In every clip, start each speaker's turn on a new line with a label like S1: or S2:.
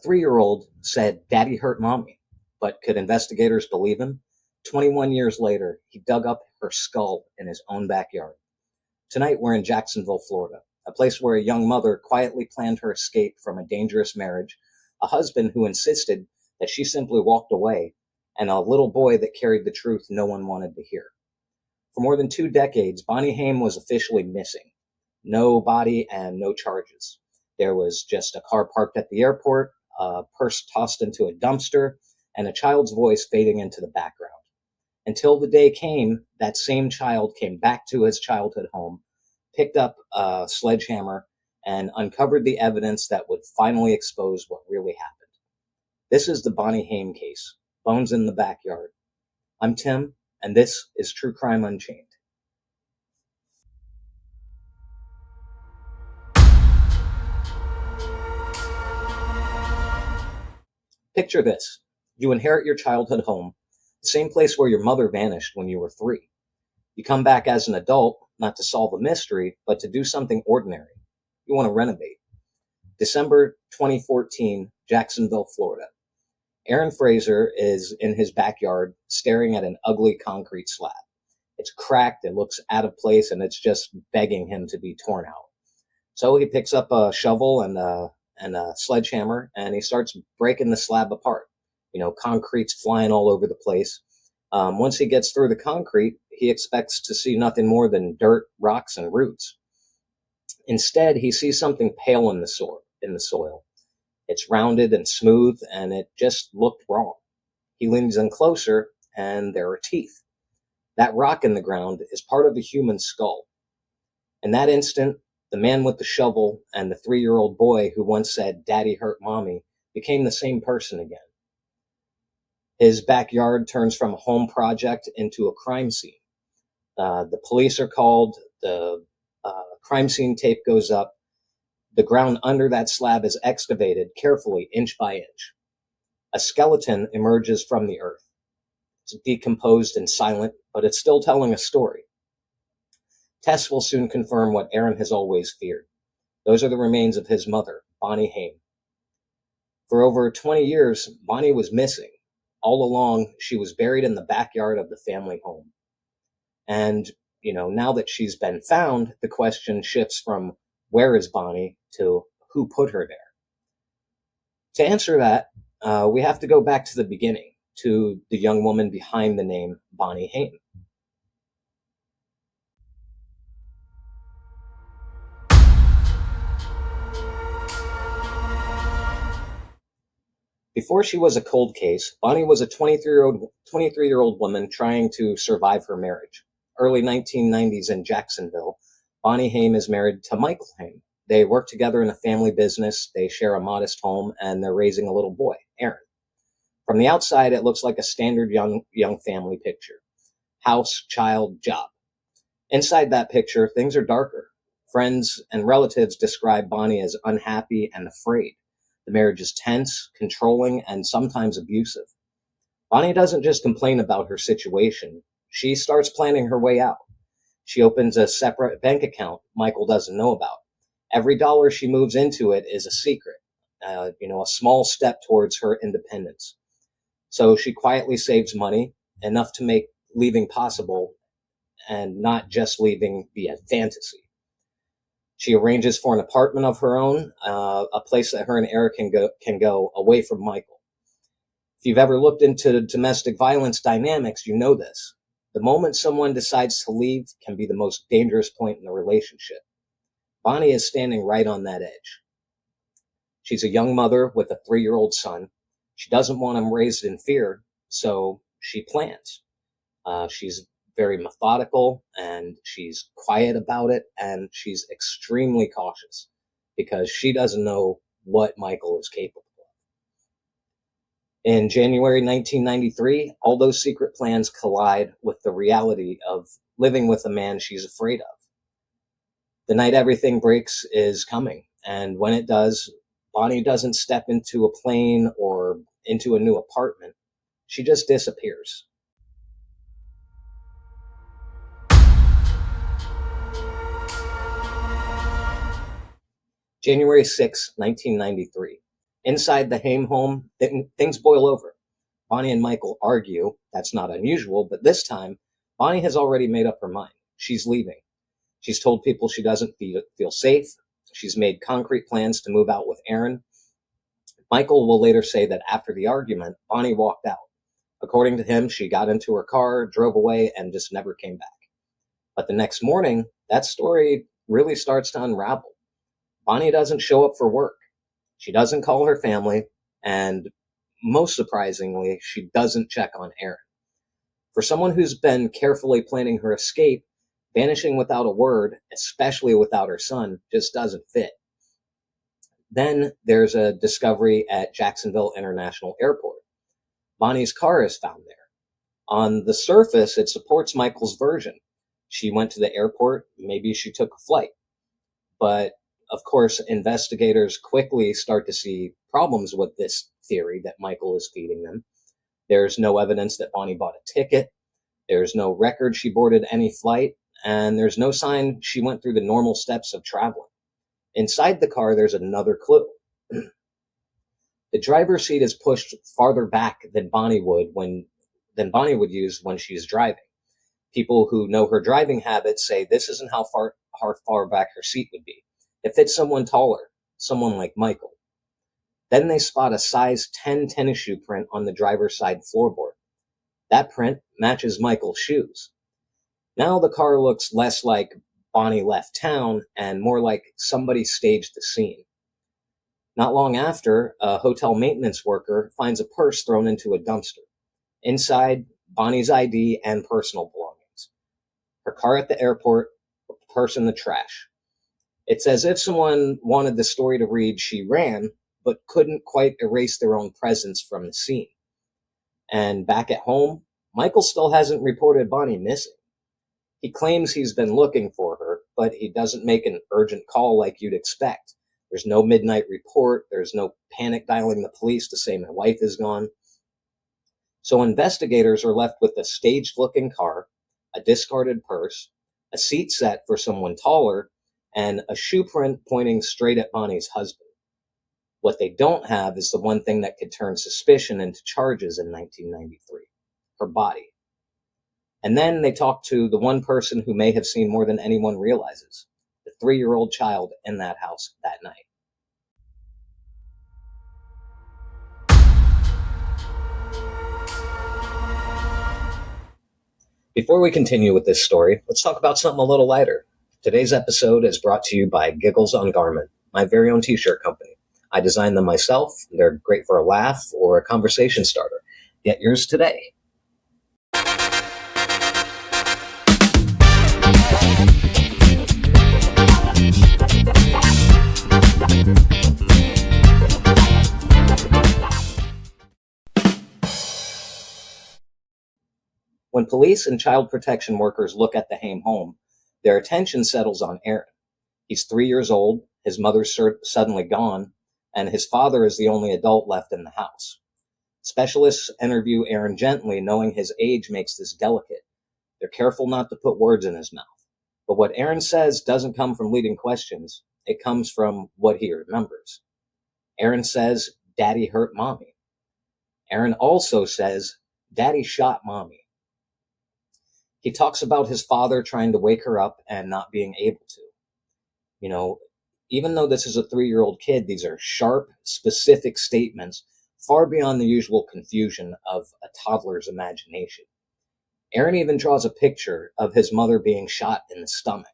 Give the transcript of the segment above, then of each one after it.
S1: 3-year-old said, "Daddy hurt mommy," but could investigators believe him? 21 years later, he dug up her skull in his own backyard. Tonight, we're in Jacksonville, Florida, a place where a young mother quietly planned her escape from a dangerous marriage, a husband who insisted that she simply walked away, and a little boy that carried the truth no one wanted to hear. For more than 2 decades, Bonnie Haim was officially missing. No body and no charges. There was just a car parked at the airport, a purse tossed into a dumpster, and a child's voice fading into the background. Until the day came, that same child came back to his childhood home, picked up a sledgehammer, and uncovered the evidence that would finally expose what really happened. This is the Bonnie Haim case, Bones in the Backyard. I'm Tim, and this is True Crime Unchained. Picture this. You inherit your childhood home, the same place where your mother vanished when you were 3. You come back as an adult, not to solve a mystery, but to do something ordinary. You want to renovate. December 2014, Jacksonville, Florida. Aaron Fraser is in his backyard staring at an ugly concrete slab. It's cracked, it looks out of place, and it's just begging him to be torn out. So he picks up a shovel and a sledgehammer, and he starts breaking the slab apart. Concrete's flying all over the place. Once he gets through the concrete, he expects to see nothing more than dirt, rocks, and roots. Instead, he sees something pale in the soil. It's rounded and smooth, and it just looked wrong. He leans in closer, and there are teeth. That rock in the ground is part of a human skull. In that instant, the man with the shovel and the 3-year-old boy who once said, "Daddy hurt mommy," became the same person again. His backyard turns from a home project into a crime scene. The police are called, the crime scene tape goes up, the ground under that slab is excavated carefully, inch by inch. A skeleton emerges from the earth. It's decomposed and silent, but it's still telling a story. Tests will soon confirm what Aaron has always feared. Those are the remains of his mother, Bonnie Haim. For over 20 years, Bonnie was missing. All along, she was buried in the backyard of the family home. And, now that she's been found, the question shifts from where is Bonnie to who put her there. To answer that, we have to go back to the beginning, to the young woman behind the name Bonnie Haim. Before she was a cold case, Bonnie was a 23-year-old woman trying to survive her marriage. Early 1990s in Jacksonville, Bonnie Haim is married to Michael Haim. They work together in a family business, they share a modest home, and they're raising a little boy, Aaron. From the outside, it looks like a standard young family picture. House, child, job. Inside that picture, things are darker. Friends and relatives describe Bonnie as unhappy and afraid. The marriage is tense, controlling, and sometimes abusive. Bonnie doesn't just complain about her situation. She starts planning her way out. She opens a separate bank account Michael doesn't know about. Every dollar she moves into it is a secret, a small step towards her independence. So she quietly saves money, enough to make leaving possible, and not just leaving be a fantasy. She arranges for an apartment of her own, a place that her and Eric can go away from Michael. If you've ever looked into domestic violence dynamics, you know this. The moment someone decides to leave can be the most dangerous point in the relationship. Bonnie is standing right on that edge. She's a young mother with a 3-year-old son. She doesn't want him raised in fear, so she plans. She's very methodical, and she's quiet about it, and she's extremely cautious because she doesn't know what Michael is capable of. In January 1993, all those secret plans collide with the reality of living with a man she's afraid of. The night everything breaks is coming, and when it does, Bonnie doesn't step into a plane or into a new apartment. She just disappears. January 6, 1993. Inside the Haim home, things boil over. Bonnie and Michael argue. That's not unusual, but this time, Bonnie has already made up her mind. She's leaving. She's told people she doesn't feel safe. She's made concrete plans to move out with Aaron. Michael will later say that after the argument, Bonnie walked out. According to him, she got into her car, drove away, and just never came back. But the next morning, that story really starts to unravel. Bonnie doesn't show up for work. She doesn't call her family, and most surprisingly, she doesn't check on Aaron. For someone who's been carefully planning her escape, vanishing without a word, especially without her son, just doesn't fit. Then there's a discovery at Jacksonville International Airport. Bonnie's car is found there. On the surface, it supports Michael's version. She went to the airport, maybe she took a flight. But of course, investigators quickly start to see problems with this theory that Michael is feeding them. There's no evidence that Bonnie bought a ticket. There's no record she boarded any flight. And there's no sign she went through the normal steps of traveling. Inside the car, there's another clue. The driver's seat is pushed farther back than Bonnie would use when she's driving. People who know her driving habits say this isn't how far back her seat would be. It fits someone taller, someone like Michael. Then they spot a size 10 tennis shoe print on the driver's side floorboard. That print matches Michael's shoes. Now the car looks less like Bonnie left town and more like somebody staged the scene. Not long after, a hotel maintenance worker finds a purse thrown into a dumpster. Inside, Bonnie's ID and personal belongings. Her car at the airport, a purse in the trash. It's as if someone wanted the story to read, she ran, but couldn't quite erase their own presence from the scene. And back at home, Michael still hasn't reported Bonnie missing. He claims he's been looking for her, but he doesn't make an urgent call like you'd expect. There's no midnight report. There's no panic dialing the police to say my wife is gone. So investigators are left with a staged-looking car, a discarded purse, a seat set for someone taller, and a shoe print pointing straight at Bonnie's husband. What they don't have is the one thing that could turn suspicion into charges in 1993, her body. And then they talk to the one person who may have seen more than anyone realizes, the 3-year-old child in that house that night. Before we continue with this story, let's talk about something a little lighter. Today's episode is brought to you by Giggles on Garment, my very own t-shirt company. I designed them myself. They're great for a laugh or a conversation starter. Get yours today. When police and child protection workers look at the Haim home, their attention settles on Aaron. He's 3 years old, his mother's suddenly gone, and his father is the only adult left in the house. Specialists interview Aaron gently, knowing his age makes this delicate. They're careful not to put words in his mouth. But what Aaron says doesn't come from leading questions. It comes from what he remembers. Aaron says, "Daddy hurt Mommy." Aaron also says, "Daddy shot Mommy." He talks about his father trying to wake her up and not being able to. You know, even though this is a 3-year-old kid, these are sharp, specific statements far beyond the usual confusion of a toddler's imagination. Aaron even draws a picture of his mother being shot in the stomach.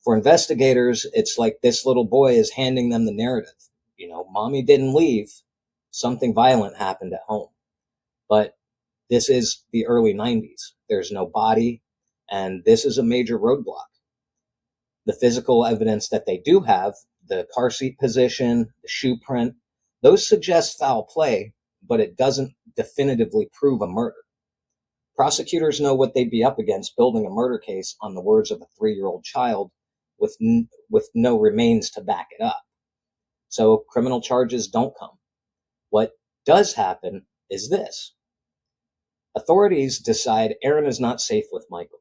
S1: For investigators, it's like this little boy is handing them the narrative. Mommy didn't leave. Something violent happened at home. But this is the early 90s. There's no body, and this is a major roadblock. The physical evidence that they do have, the car seat position, the shoe print, those suggest foul play, but it doesn't definitively prove a murder. Prosecutors know what they'd be up against building a murder case on the words of a 3-year-old child with no remains to back it up. So criminal charges don't come. What does happen is this. Authorities decide Aaron is not safe with Michael.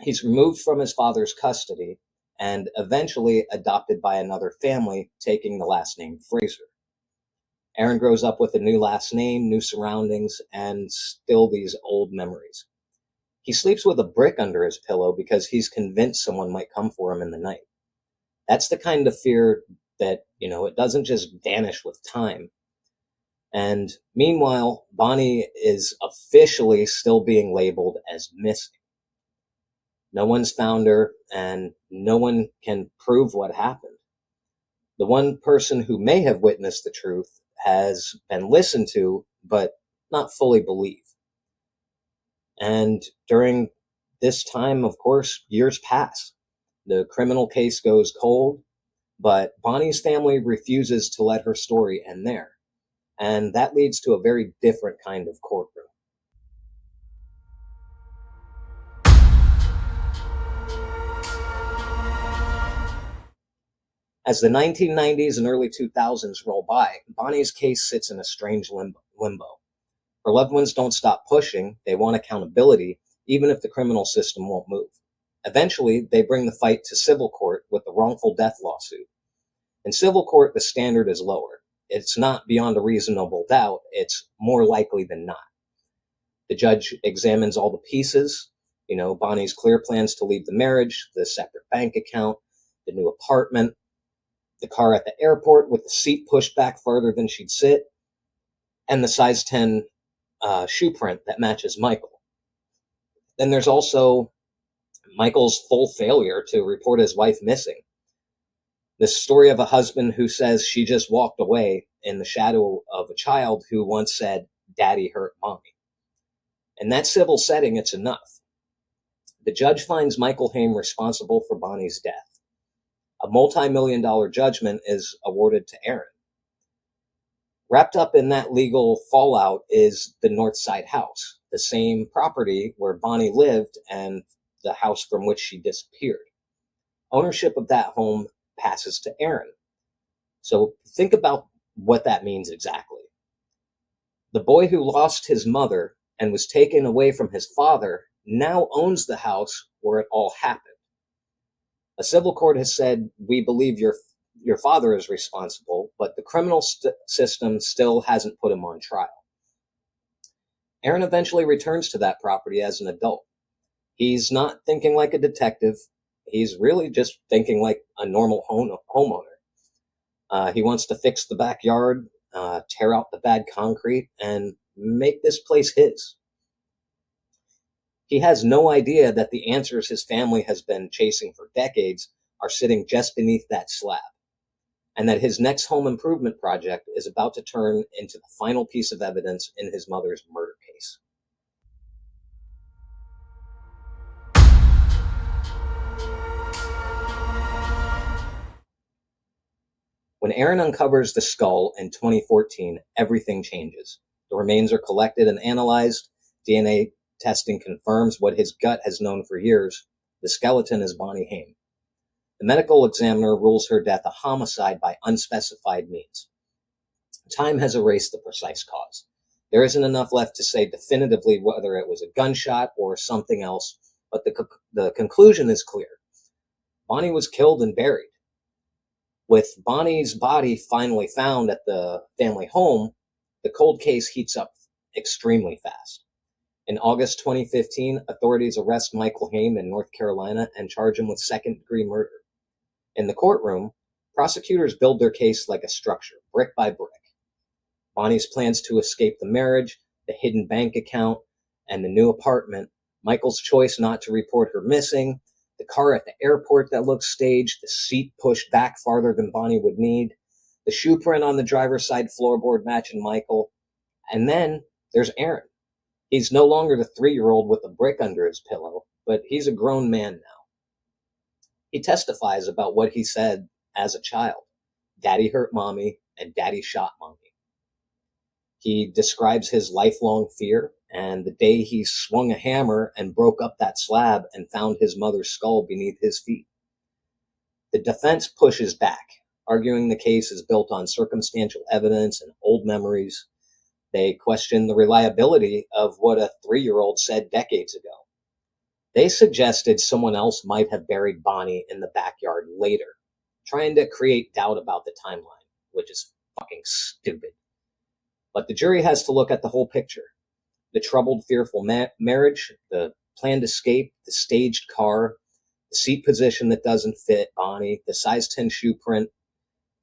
S1: He's removed from his father's custody, and eventually adopted by another family, taking the last name Fraser. Aaron grows up with a new last name, new surroundings, and still these old memories. He sleeps with a brick under his pillow because he's convinced someone might come for him in the night. That's the kind of fear that, it doesn't just vanish with time. And meanwhile, Bonnie is officially still being labeled as missing. No one's found her, and no one can prove what happened. The one person who may have witnessed the truth has been listened to, but not fully believed. And during this time, of course, years pass. The criminal case goes cold, but Bonnie's family refuses to let her story end there. And that leads to a very different kind of courtroom. As the 1990s and early 2000s roll by, Bonnie's case sits in a strange limbo. Her loved ones don't stop pushing. They want accountability, even if the criminal system won't move. Eventually, they bring the fight to civil court with the wrongful death lawsuit. In civil court, the standard is lower. It's not beyond a reasonable doubt. It's more likely than not. The judge examines all the pieces, Bonnie's clear plans to leave the marriage, the separate bank account, the new apartment, the car at the airport with the seat pushed back farther than she'd sit, and the size 10 shoe print that matches Michael. Then there's also Michael's full failure to report his wife missing. The story of a husband who says she just walked away in the shadow of a child who once said, "Daddy hurt mommy." In that civil setting, it's enough. The judge finds Michael Haim responsible for Bonnie's death. A multi-million-dollar judgment is awarded to Aaron. Wrapped up in that legal fallout is the Northside house, the same property where Bonnie lived and the house from which she disappeared. Ownership of that home passes to Aaron. So think about what that means exactly. The boy who lost his mother and was taken away from his father now owns the house where it all happened. A civil court has said, "We believe your father is responsible," but the criminal system still hasn't put him on trial. Aaron eventually returns to that property as an adult. He's not thinking like a detective. He's really just thinking like a normal homeowner. He wants to fix the backyard, tear out the bad concrete, and make this place his. He has no idea that the answers his family has been chasing for decades are sitting just beneath that slab, and that his next home improvement project is about to turn into the final piece of evidence in his mother's murder case. When Aaron uncovers the skull in 2014, everything changes. The remains are collected and analyzed. DNA testing confirms what his gut has known for years. The skeleton is Bonnie Haim. The medical examiner rules her death a homicide by unspecified means. Time has erased the precise cause. There isn't enough left to say definitively whether it was a gunshot or something else, but the conclusion is clear. Bonnie was killed and buried. With Bonnie's body finally found at the family home, the cold case heats up extremely fast. In August 2015, authorities arrest Michael Haim in North Carolina and charge him with second-degree murder. In the courtroom, prosecutors build their case like a structure, brick by brick. Bonnie's plans to escape the marriage, the hidden bank account, and the new apartment, Michael's choice not to report her missing, the car at the airport that looks staged, the seat pushed back farther than Bonnie would need, the shoe print on the driver's side floorboard matching Michael, and then there's Aaron. He's no longer the 3-year-old with a brick under his pillow, but he's a grown man now. He testifies about what he said as a child. Daddy hurt mommy and daddy shot mommy. He describes his lifelong fear and the day he swung a hammer and broke up that slab and found his mother's skull beneath his feet. The defense pushes back, arguing the case is built on circumstantial evidence and old memories. They question the reliability of what a 3-year-old said decades ago. They suggested someone else might have buried Bonnie in the backyard later, trying to create doubt about the timeline, which is fucking stupid. But the jury has to look at the whole picture. The troubled, fearful marriage, the planned escape, the staged car, the seat position that doesn't fit Bonnie, the size 10 shoe print,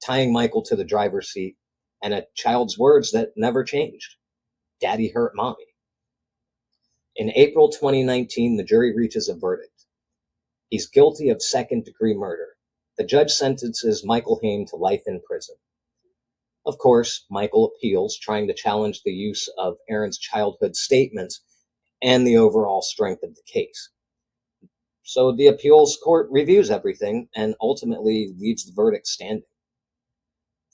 S1: tying Michael to the driver's seat, and a child's words that never changed. Daddy hurt mommy. In April 2019, the jury reaches a verdict. He's guilty of second-degree murder. The judge sentences Michael Haim to life in prison. Of course, Michael appeals, trying to challenge the use of Aaron's childhood statements and the overall strength of the case. So the appeals court reviews everything and ultimately leaves the verdict standing.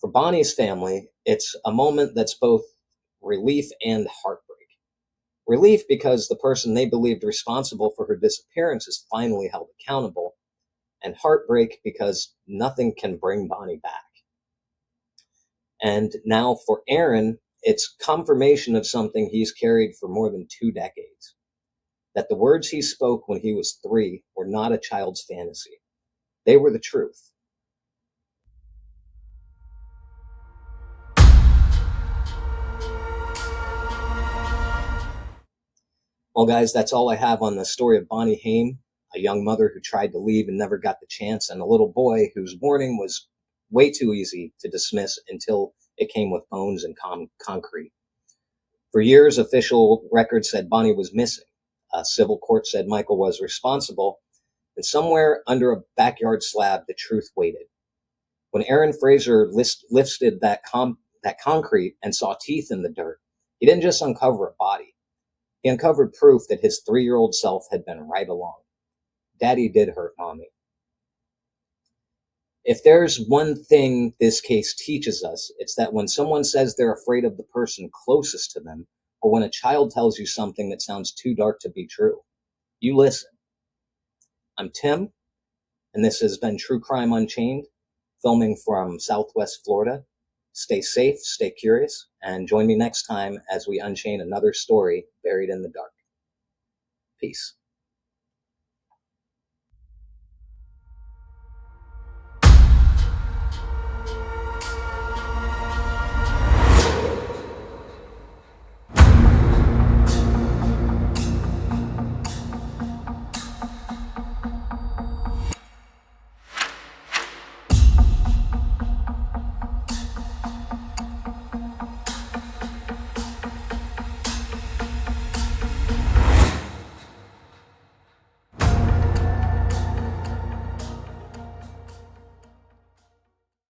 S1: For Bonnie's family, it's a moment that's both relief and heartbreak. Relief because the person they believed responsible for her disappearance is finally held accountable, and heartbreak because nothing can bring Bonnie back. And now for Aaron, it's confirmation of something he's carried for more than 2 decades. That the words he spoke when he was 3 were not a child's fantasy. They were the truth. Well, guys, that's all I have on the story of Bonnie Haim, a young mother who tried to leave and never got the chance, and a little boy whose warning was way too easy to dismiss until it came with bones and concrete. For years, official records said Bonnie was missing. A civil court said Michael was responsible, and somewhere under a backyard slab, the truth waited. When Aaron Fraser lifted that concrete and saw teeth in the dirt, he didn't just uncover a body. He uncovered proof that his 3-year-old self had been right along. Daddy did hurt mommy. If there's one thing this case teaches us, it's that when someone says they're afraid of the person closest to them, or when a child tells you something that sounds too dark to be true, you listen. I'm Tim, and this has been True Crime Unchained, filming from Southwest Florida. Stay safe, stay curious, and join me next time as we unchain another story buried in the dark. Peace.